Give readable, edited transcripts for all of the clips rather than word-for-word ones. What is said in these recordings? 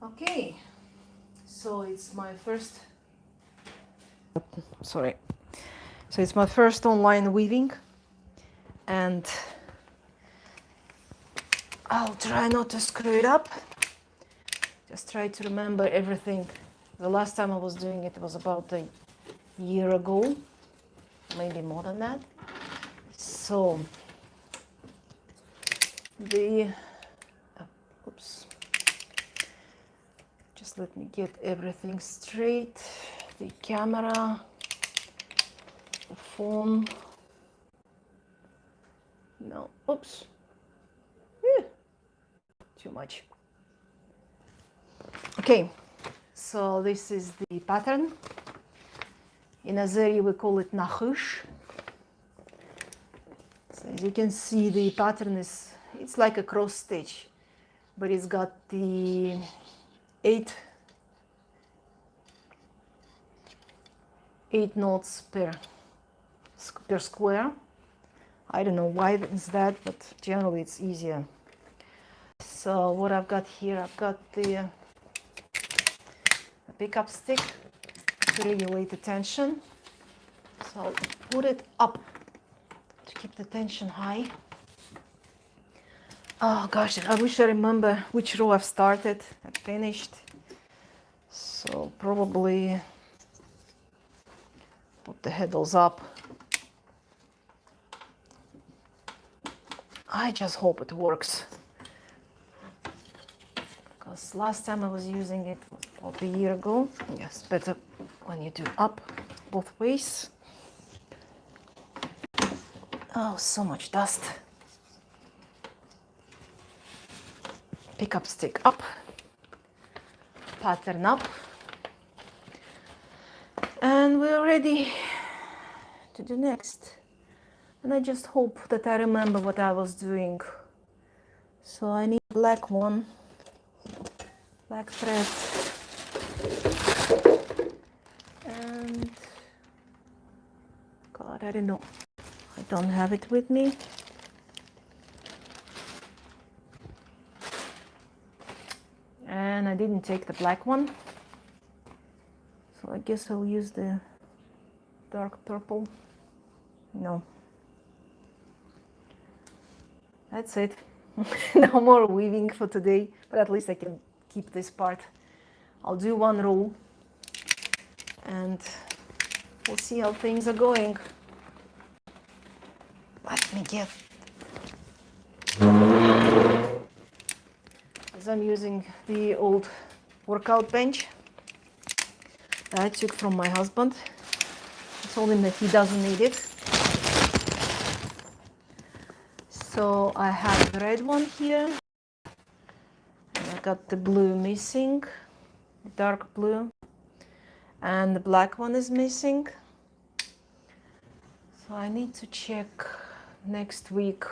Okay, so it's my first, sorry, so it's my first online weaving, and I'll try not to screw it up. Just try to remember everything. The last time I was doing it was about a year ago, maybe more than that. So the oops, just let me get everything straight. The camera, the phone, no, oops, too much. Okay, so this is the pattern. In Azeri we call it nachush. So as you can see, the pattern is, it's like a cross stitch, but it's got the eight knots per square. I don't know why it's that, but generally it's easier. So what I've got here, I've got the pickup stick to regulate the tension. So I'll put it up to keep the tension high. Oh gosh, I wish I remember which row I've started and finished. So probably put the heddles up. I just hope it works, because last time I was using it was about a year ago. Yes, better when you do up both ways. Oh, so much dust. Pickup stick up, pattern up, and we're ready to do next. And I just hope that I remember what I was doing. So I need black one, black thread, and God, I don't know, I don't have it with me. And I didn't take the black one, so I guess I'll use the dark purple. No, that's it. No more weaving for today, but at least I can keep this part. I'll do one row and we'll see how things are going. Let me get, as I'm using the old workout bench that I took from my husband. I told him that he doesn't need it. So I have the red one here, and I got the blue missing, dark blue, and the black one is missing. So I need to check next week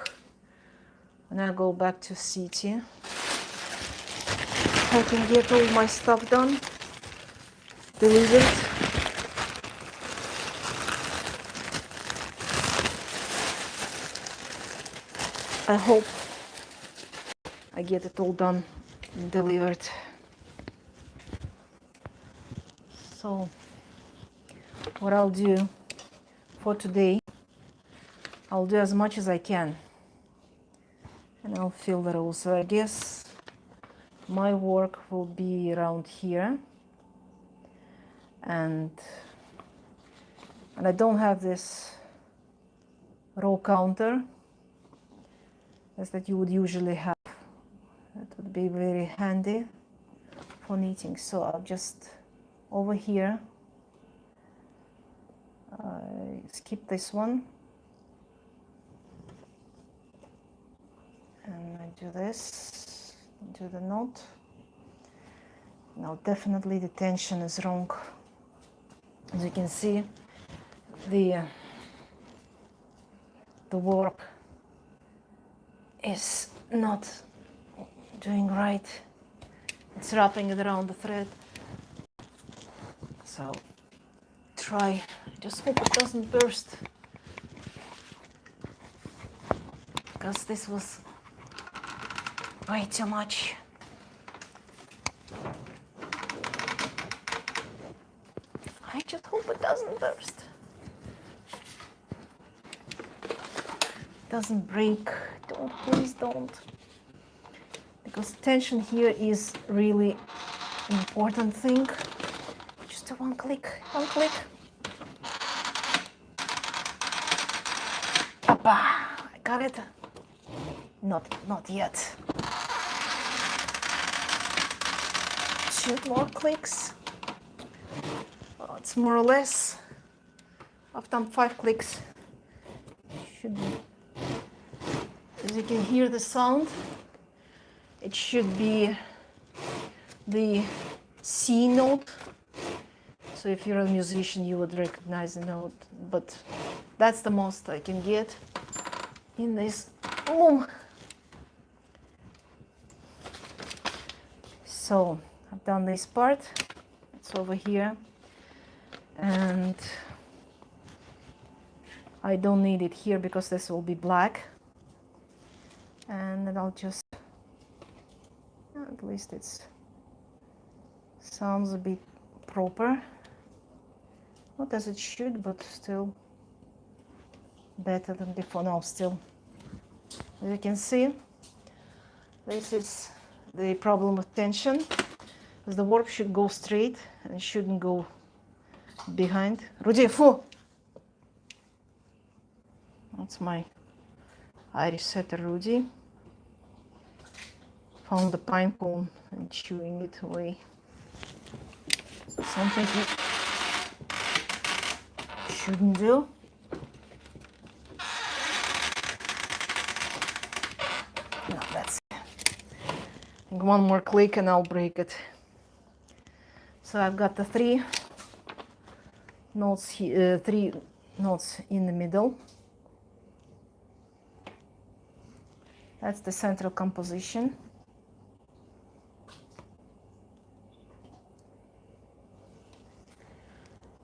when I go back to city. I can get all my stuff done, delivered. I hope I get it all done and delivered. So what I'll do for today, I'll do as much as I can and I'll fill the rows. So I guess my work will be around here, and I don't have this row counter as that you would usually have. That would be very handy for knitting. So I'll just over here skip this one and I do this, do the knot. Now definitely the tension is wrong. As you can see, the work is not doing right. It's wrapping it around the thread. So try, just hope it doesn't burst, because this was way too much. I just hope it doesn't burst. Doesn't break. Don't, please don't. Because tension here is really important thing. Just a one click, one click. Papa, I got it. Not yet. 2 more clicks. Well, it's more or less. After 5 clicks, should be. As you can hear the sound, it should be the C note. So if you're a musician, you would recognize the note, but that's the most I can get in this loom. So I've done this part, it's over here, and I don't need it here because this will be black. And then I'll just, at least it's sounds a bit proper. Not as it should, but still better than before. No, still. As you can see, this is the problem with tension, because the warp should go straight and it shouldn't go behind. Rudy, fu! That's my Irish setter Rudy. Found the pine cone and chewing it away. Something you shouldn't do. No, that's it. I think one more click and I'll break it. So I've got the 3 notes here, 3 notes in the middle. That's the central composition.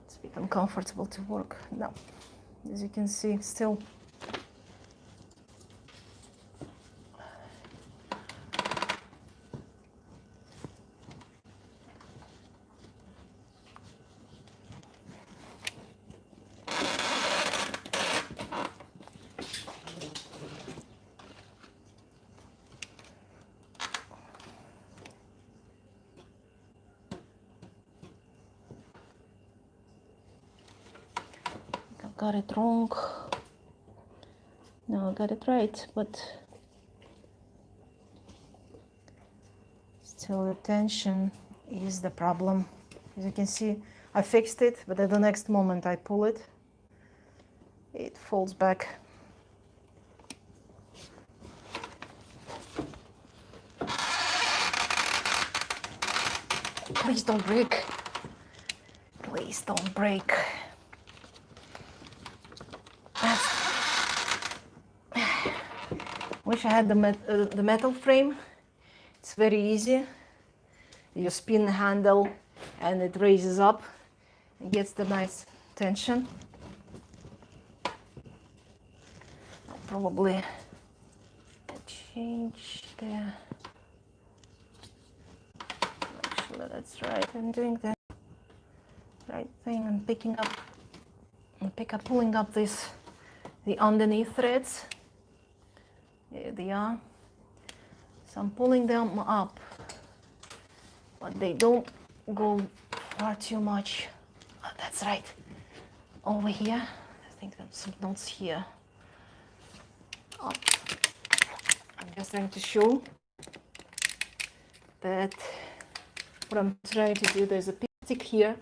It's a bit uncomfortable to work now. As you can see, still got it wrong. No, I got it right, but still the tension is the problem. As you can see, I fixed it, but at the next moment I pull it, it falls back. Please don't break. Please don't break. Wish I had the metal frame. It's very easy. You spin the handle and it raises up and gets the nice tension. I'll probably change the. Make sure that's right. I'm doing the right thing and pulling up the underneath threads. There they are. So I'm pulling them up, but they don't go far too much. Oh, that's right. Over here, I think there's some knots here. Up. I'm just trying to show that what I'm trying to do, there's a stick here.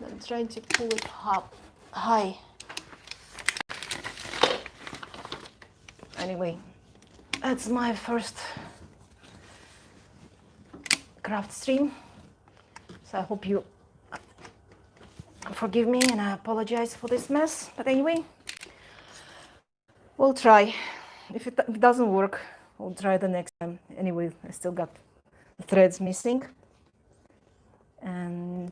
I'm trying to pull it up high. Anyway, that's my first craft stream. So I hope you forgive me and I apologize for this mess. But anyway, we'll try. If it doesn't work, we'll try the next time. Anyway, I still got the threads missing. And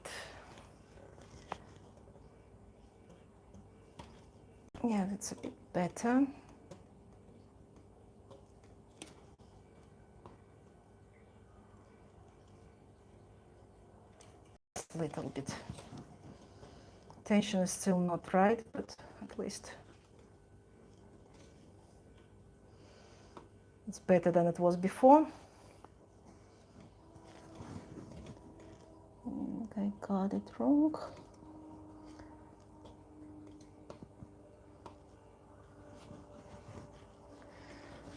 yeah, that's a bit better. A little bit. tension is still not right, but at least it's better than it was before. I got it wrong.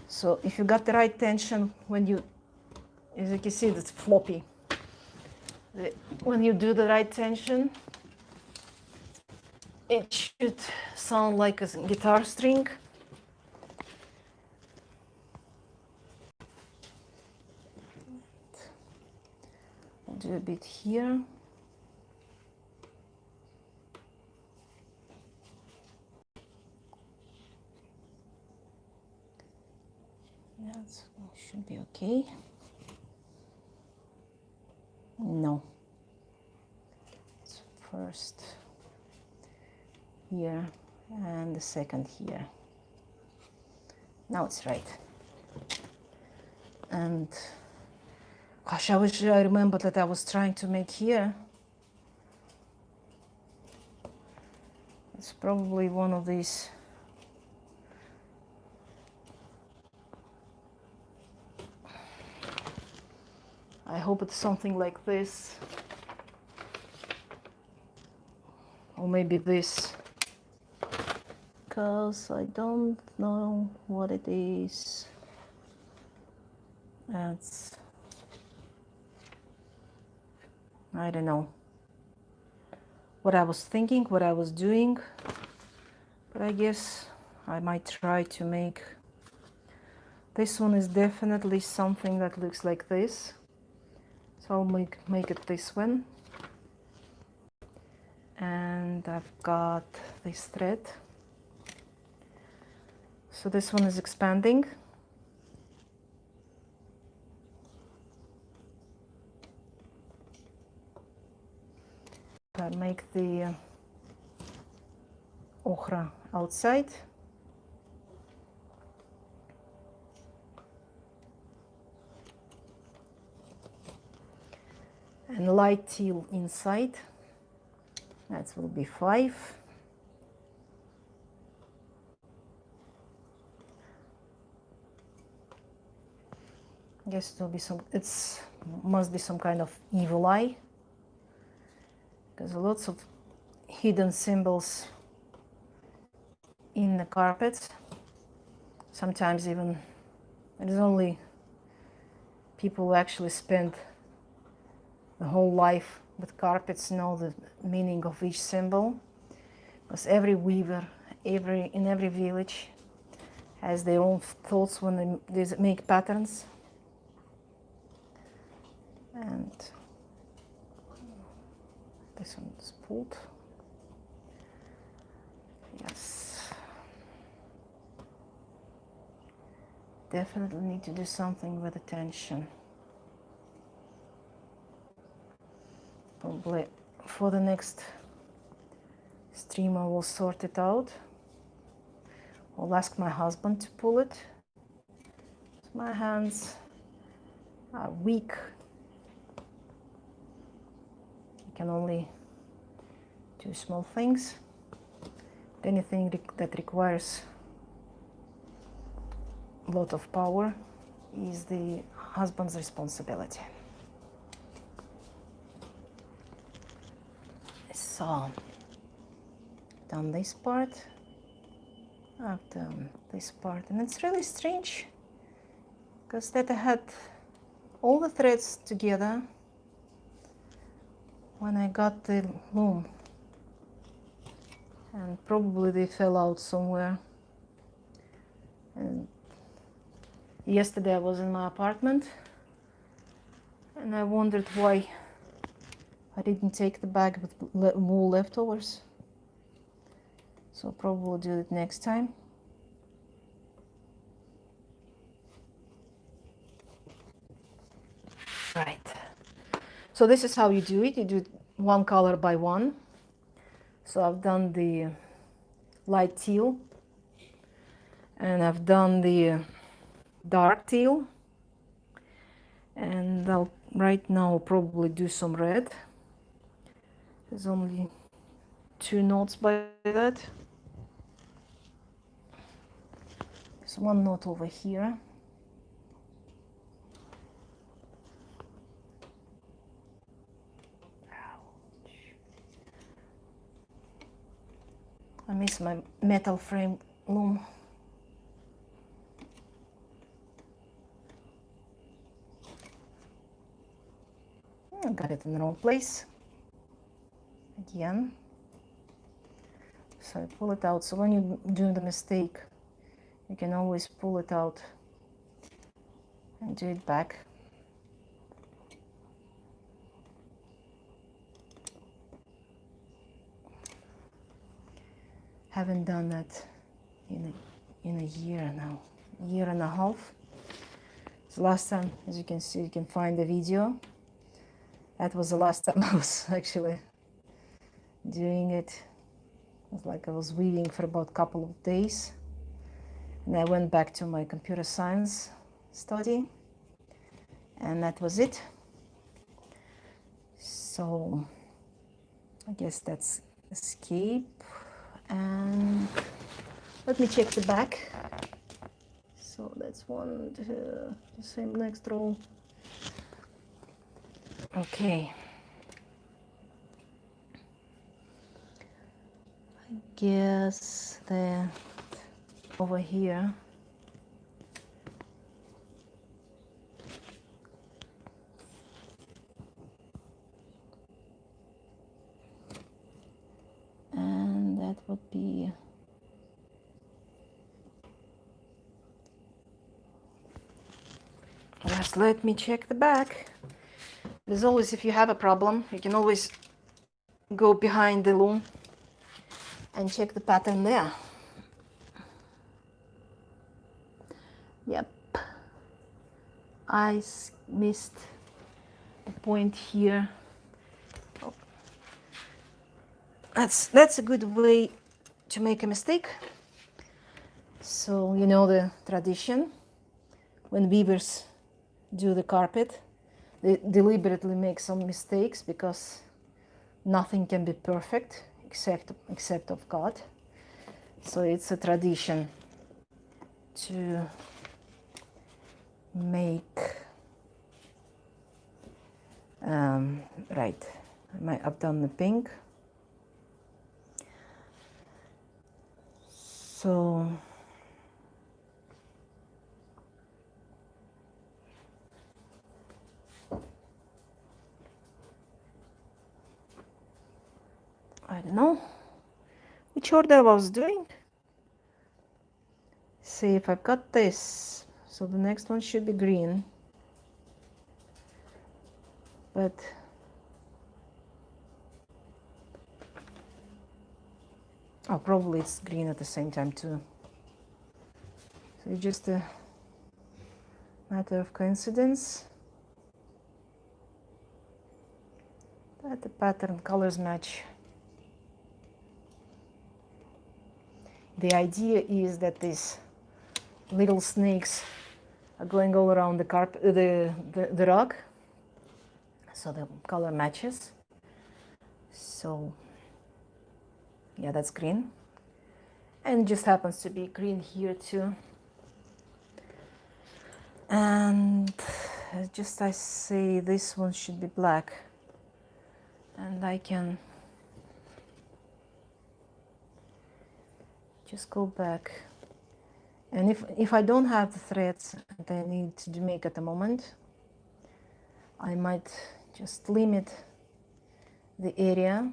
So if you got the right tension when you, as you can see, it's floppy. When you do the right tension, it should sound like a guitar string. I'll do a bit here. That should be okay. No. It's first here and the second here. Now it's right. And gosh, I wish I remembered that I was trying to make here. It's probably one of these. I hope it's something like this. Or maybe this. Because I don't know what it is. That's, I don't know what I was thinking, what I was doing, but I guess I might try to make, this one is definitely something that looks like this, so I'll make it this one. And I've got this thread, so this one is expanding. I make the ochre outside. And light teal inside. That will be 5. I guess it will be some, it's must be some kind of evil eye, because lots of hidden symbols in the carpet. Sometimes even it is only people who actually spend the whole life with carpets know the meaning of each symbol, because every weaver, in every village has their own thoughts when they make patterns. And this one is pulled. Yes. Definitely need to do something with the tension. Probably for the next stream I will sort it out. I'll ask my husband to pull it. My hands are weak. I can only do small things. Anything that requires a lot of power is the husband's responsibility. So, done this part, I've done this part, and it's really strange because that I had all the threads together when I got the loom, and probably they fell out somewhere. And yesterday I was in my apartment and I wondered why I didn't take the bag with wool leftovers. So probably we'll do it next time. Right. So this is how you do it. You do it one color by one. So I've done the light teal, and I've done the dark teal, and I'll right now probably do some red. There's only 2 knots by that. There's 1 knot over here. I miss my metal frame loom. I got it in the wrong place again. So I pull it out. So when you do the mistake, you can always pull it out and do it back. Haven't done that in a year now, a year and a half. So last time, as you can see, you can find the video. That was the last time I was actually doing it. It was like I was weaving for about a couple of days. And I went back to my computer science study. And that was it. So I guess that's escape. And let me check the back. So that's 1, 2, the same next row. Okay. I guess that over here and that would be just let me check the back. There's always, if you have a problem, you can always go behind the loom and check the pattern there. Yep, I missed a point here. Oh. That's a good way to make a mistake. So you know the tradition, when weavers do the carpet, they deliberately make some mistakes because nothing can be perfect except of God. So it's a tradition to make right. I've done the pink. So I don't know which order I was doing. See if I've got this. So the next one should be green. But oh, probably it's green at the same time too. So it's just a matter of coincidence that the pattern colors match. The idea is that these little snakes are going all around the carpet, the rug, so the color matches. So yeah, that's green, and it just happens to be green here too. And just I say this one should be black, and I can just go back. And if I don't have the threads that I need to make at the moment, I might just limit the area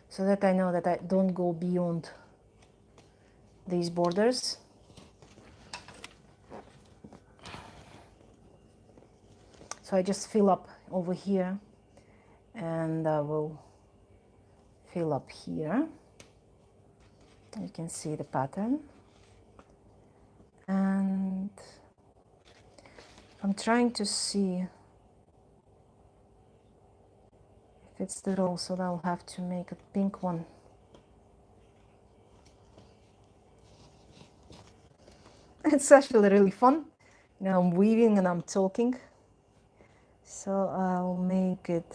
so that I know that I don't go beyond these borders. So I just fill up over here, and I will fill up here. You can see the pattern. And I'm trying to see if it's the roll, so I'll have to make a pink one. It's actually really fun. You know, I'm weaving and I'm talking. So I'll make it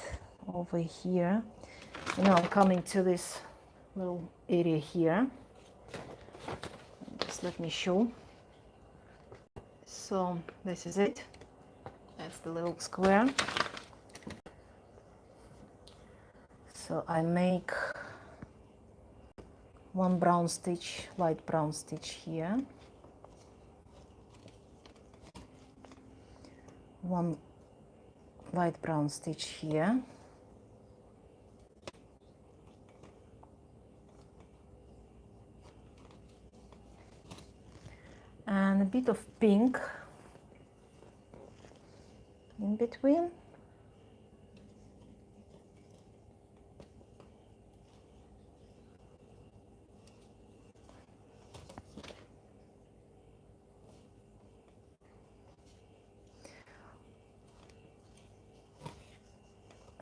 over here. You know, I'm coming to this little area here. Just let me show. So this is it. That's the little square. So I make one brown stitch, light brown stitch here, one light brown stitch here, and a bit of pink in between.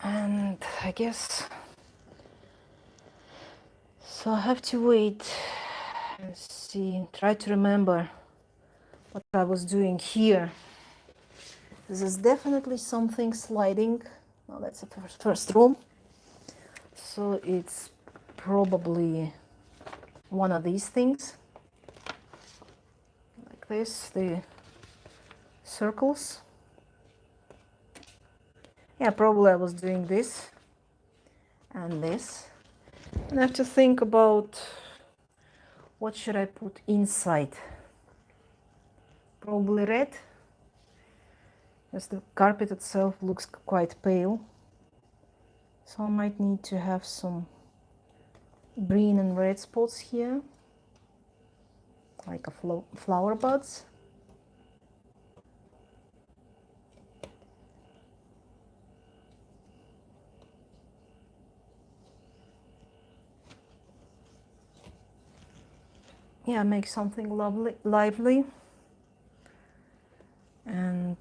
And I guess so. I have to wait and see, try to remember what I was doing here. This is definitely something sliding. Well, that's the first room. So it's probably one of these things, like this, the circles. Yeah, probably I was doing this and this. And I have to think about what should I put inside. Probably red, as the carpet itself looks quite pale. So I might need to have some green and red spots here, like a flower buds. Yeah, make something lovely, lively. And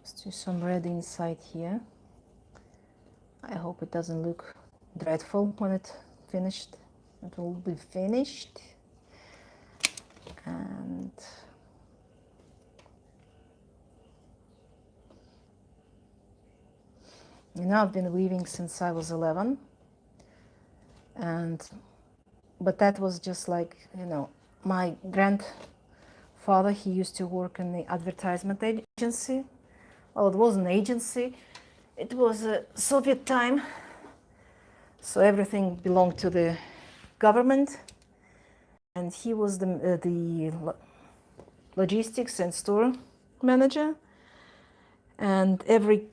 just do some red inside here. I hope it doesn't look dreadful when it's finished. It will be finished. And you know, I've been weaving since I was 11. But that was just like, you know, my grandfather, he used to work in the advertisement agency. Well, it was an agency. It was a Soviet time, so everything belonged to the government. And he was the logistics and store manager. And every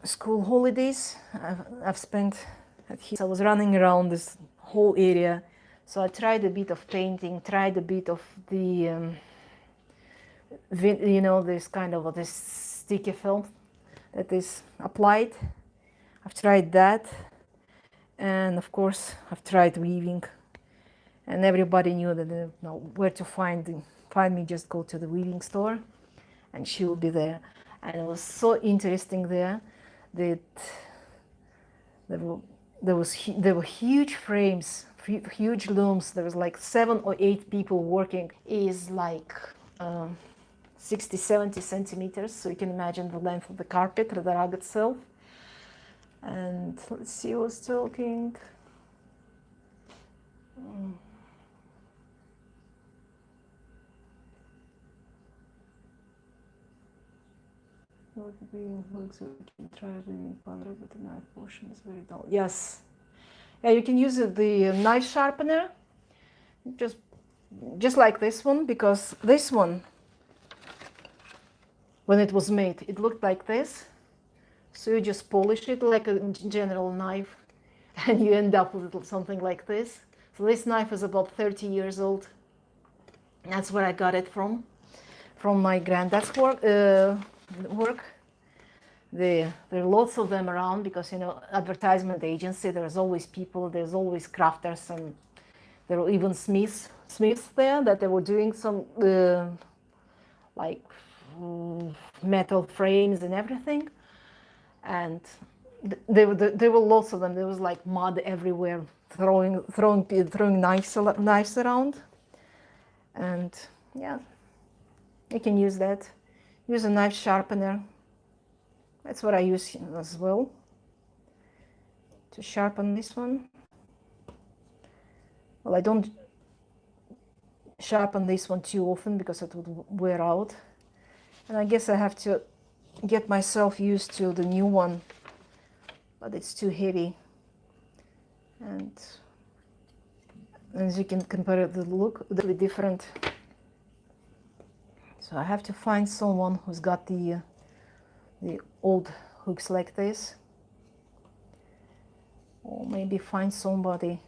school holidays I've spent at his. I was running around this whole area. So I tried a bit of painting, tried a bit of the, you know, this kind of this sticky film that is applied. I've tried that. And of course, I've tried weaving. And everybody knew that, you know, where to find me, just go to the weaving store and she will be there. And it was so interesting there that there were huge frames, huge looms. There was like 7 or 8 people working. Is like 60, 70 centimeters. So you can imagine the length of the carpet, the rug itself. And let's see who was talking. Looks like you can try reading powder, but the knife portion is very dull. Yes. Yeah, you can use the knife sharpener, just like this one, because this one, when it was made, it looked like this. So you just polish it like a general knife, and you end up with something like this. So this knife is about 30 years old. That's where I got it from my granddad's work. There are lots of them around because, you know, advertisement agency, there's always people, there's always crafters, and there were even smiths there that they were doing some like metal frames and everything. And there were lots of them. There was like mud everywhere, throwing knives around. And yeah, you can use that. Use a knife sharpener. That's what I use as well. to sharpen this one. Well, I don't sharpen this one too often because it would wear out. And I guess I have to get myself used to the new one, but it's too heavy. And as you can compare it, the look really different. So I have to find someone who's got the old hooks like this, or maybe find somebody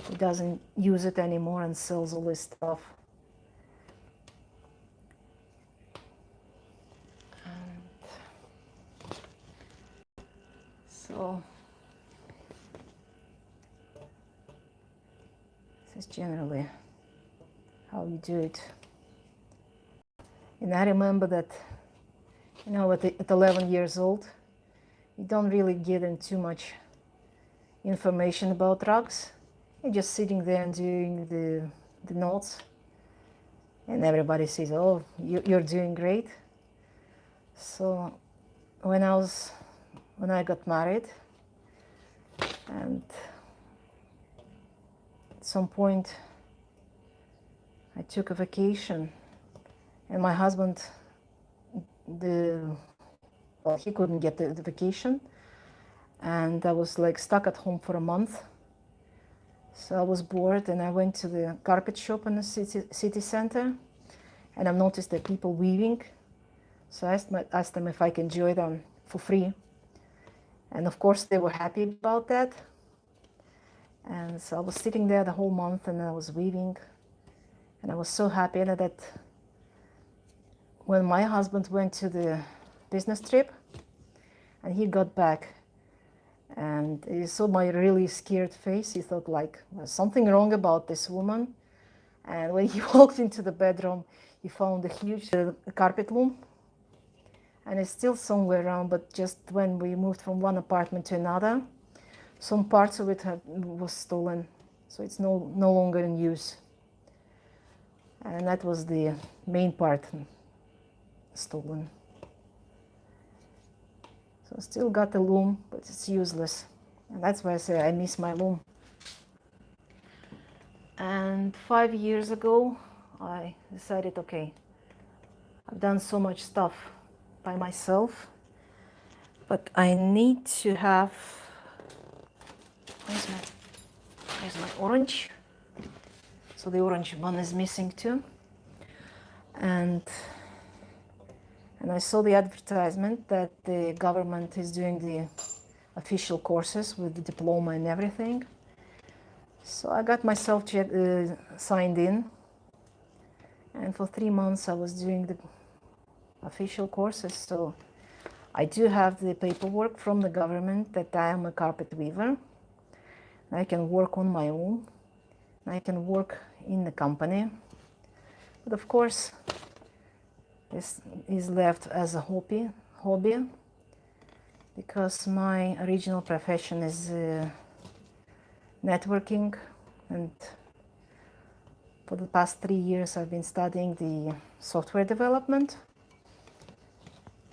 who doesn't use it anymore and sells all this stuff. And so this is generally how you do it. And I remember that, you know, at 11 years old, you don't really get in too much information about rugs. You're just sitting there and doing the knots, and everybody says, "Oh, you're doing great." So when I got married, and at some point I took a vacation, and my husband, he couldn't get the vacation, and I was like stuck at home for a month. So I was bored, and I went to the carpet shop in the city center, and I noticed that people weaving. So I asked them if I can join them for free. And of course they were happy about that. And so I was sitting there the whole month, and I was weaving, and I was so happy that when my husband went to the business trip and he got back, and he saw my really scared face, he thought like, there's something wrong about this woman. And when he walked into the bedroom, he found a huge carpet loom, and it's still somewhere around, but just when we moved from one apartment to another, some parts of it was stolen, so it's no longer in use. And that was the main part stolen. So still got the loom, but it's useless. And that's why I say I miss my loom. And 5 years ago, I decided, okay, I've done so much stuff by myself, but I need to have, where's my orange? So the orange one is missing too. And I saw the advertisement that the government is doing the official courses with the diploma and everything. So I got myself signed in, and for 3 months I was doing the official courses. So I do have the paperwork from the government that I am a carpet weaver. I can work on my own. I can work in the company. But of course, this is left as a hobby, because my original profession is networking, and for the past 3 years I've been studying the software development.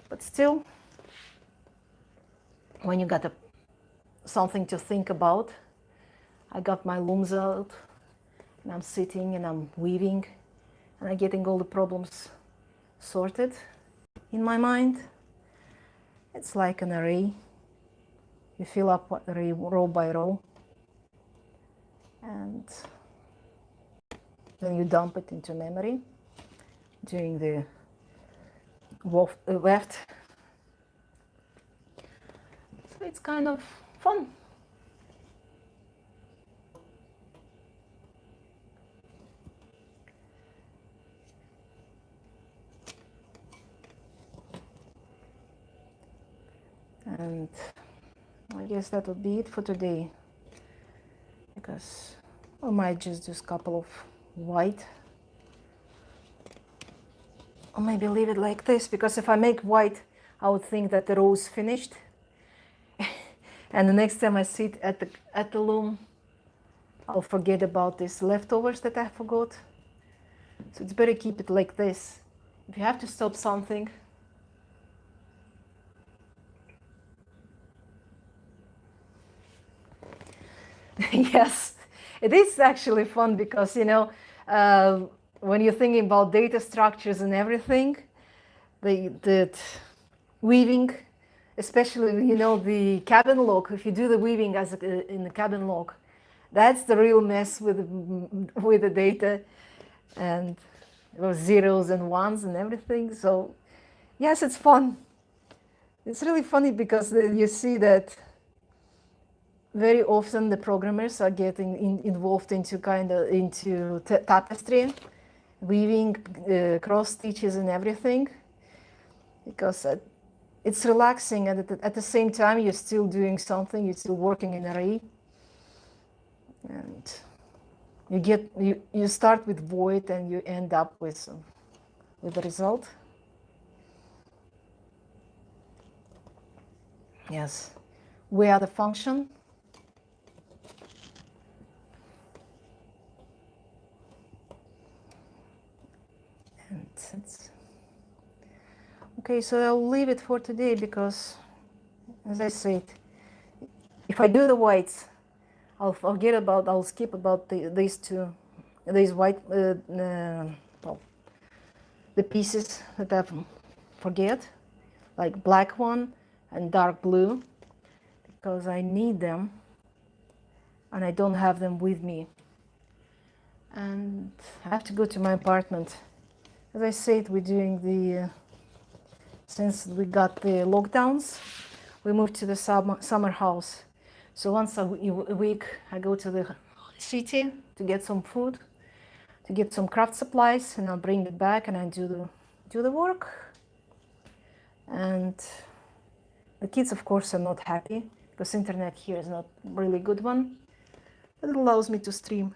But still, when you got something to think about, I got my looms out, and I'm sitting and I'm weaving, and I'm getting all the problems sorted in my mind. It's like an array. You fill up an array row by row, and then you dump it into memory during the weft. So it's kind of fun. And I guess that would be it for today, because I might just do a couple of white, or maybe leave it like this, because if I make white I would think that the row is finished and the next time I sit at the loom I'll forget about these leftovers that I forgot. So it's better keep it like this. If you have to stop something, Yes, it is actually fun because, you know, when you're thinking about data structures and everything, the weaving, especially, you know, the cabin log, if you do the weaving as in the cabin log, that's the real mess with the data and those zeros and ones and everything. So yes, it's fun. It's really funny because you see that very often the programmers are getting involved into tapestry, weaving, cross stitches and everything, because it's relaxing, and at the same time you're still doing something, you're still working in array, and you start with void and you end up with the result. Yes, we are the function. And it's okay, so I'll leave it for today because, as I said, if I do the whites, I'll skip about these white, well, the pieces that I forget, like black one and dark blue, because I need them and I don't have them with me. And I have to go to my apartment. As I said, we're doing since we got the lockdowns, we moved to the summer house. So once a week, I go to the city to get some food, to get some craft supplies, and I'll bring it back and I do the work. And the kids, of course, are not happy because internet here is not really good one, but it allows me to stream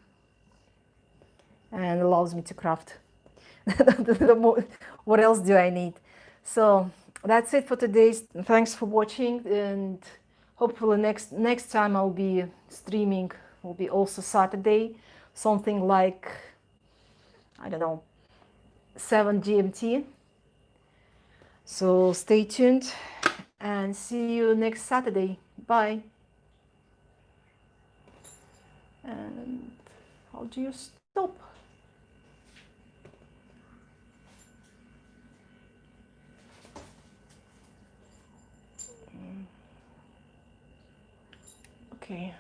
and allows me to craft. What else do I need? So that's it for today. Thanks for watching, and hopefully next time I'll be streaming will be also Saturday, something like, I don't know, 7 GMT. So stay tuned and see you next Saturday. Bye. And how do you stop? Okay.